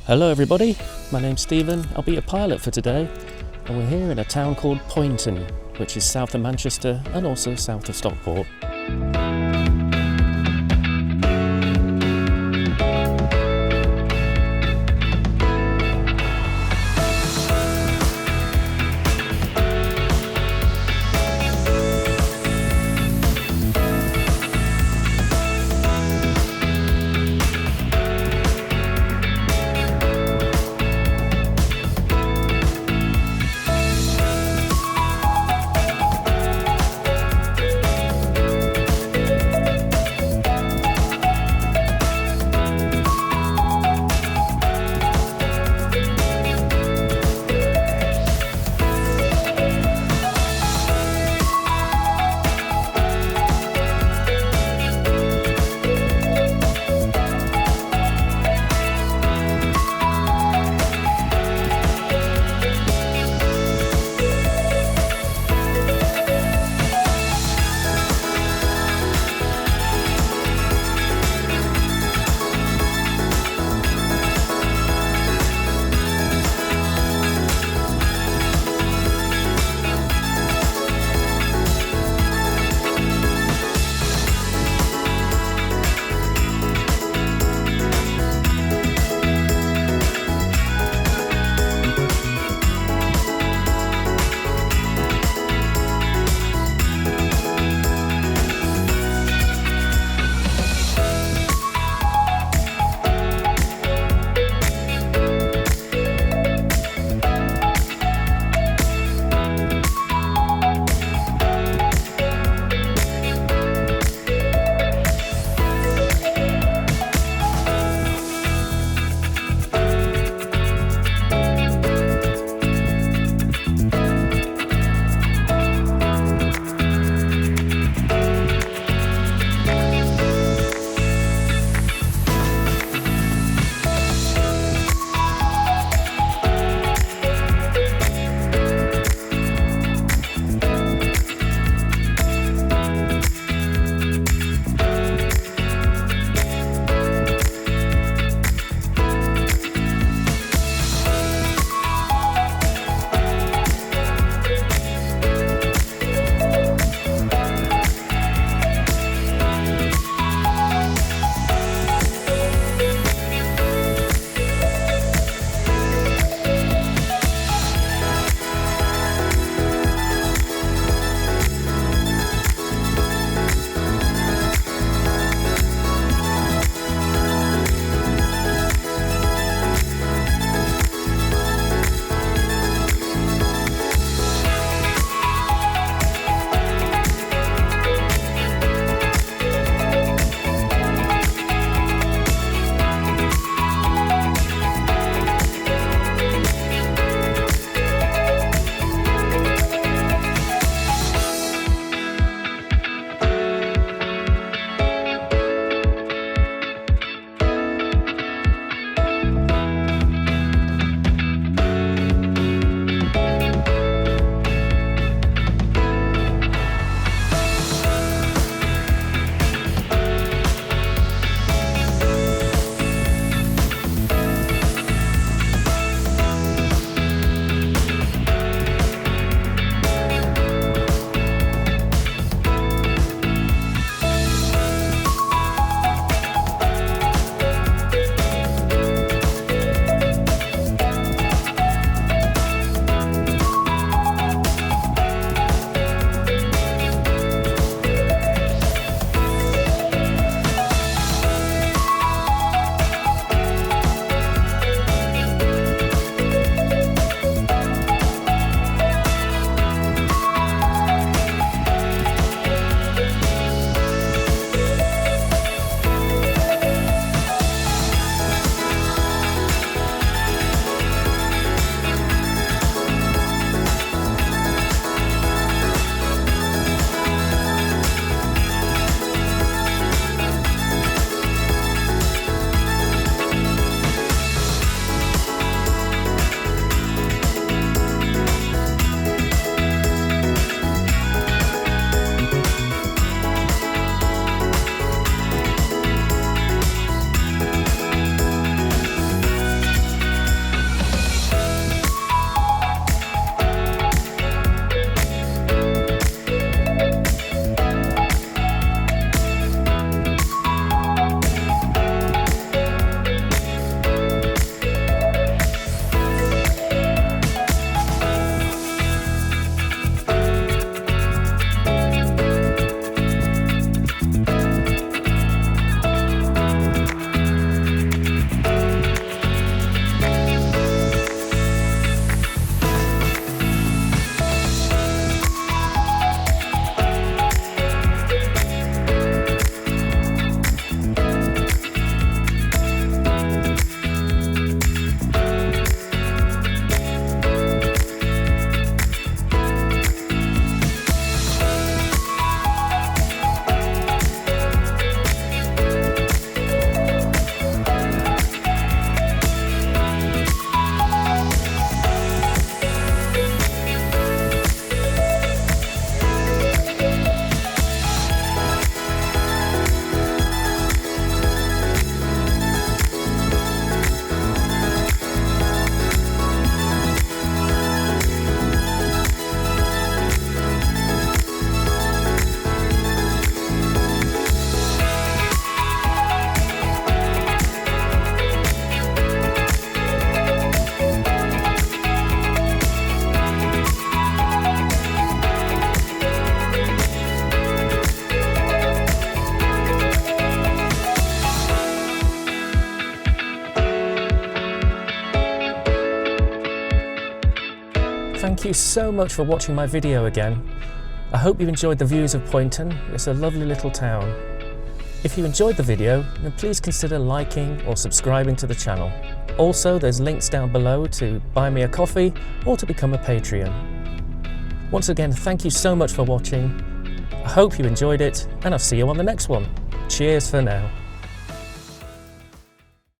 Hello everybody, my name's Stephen. I'll be your pilot for today, and we're here in a town called Poynton, which is south of Manchester and also south of Stockport. you so much for watching my video again. I hope you enjoyed the views of Poynton. It's a lovely little town. If you enjoyed the video, then please consider liking or subscribing to the channel. Also, there's links down below to buy me a coffee or to become a Patreon. Once again, thank you so much for watching. I hope you enjoyed it, and I'll see you on the next one. Cheers for now.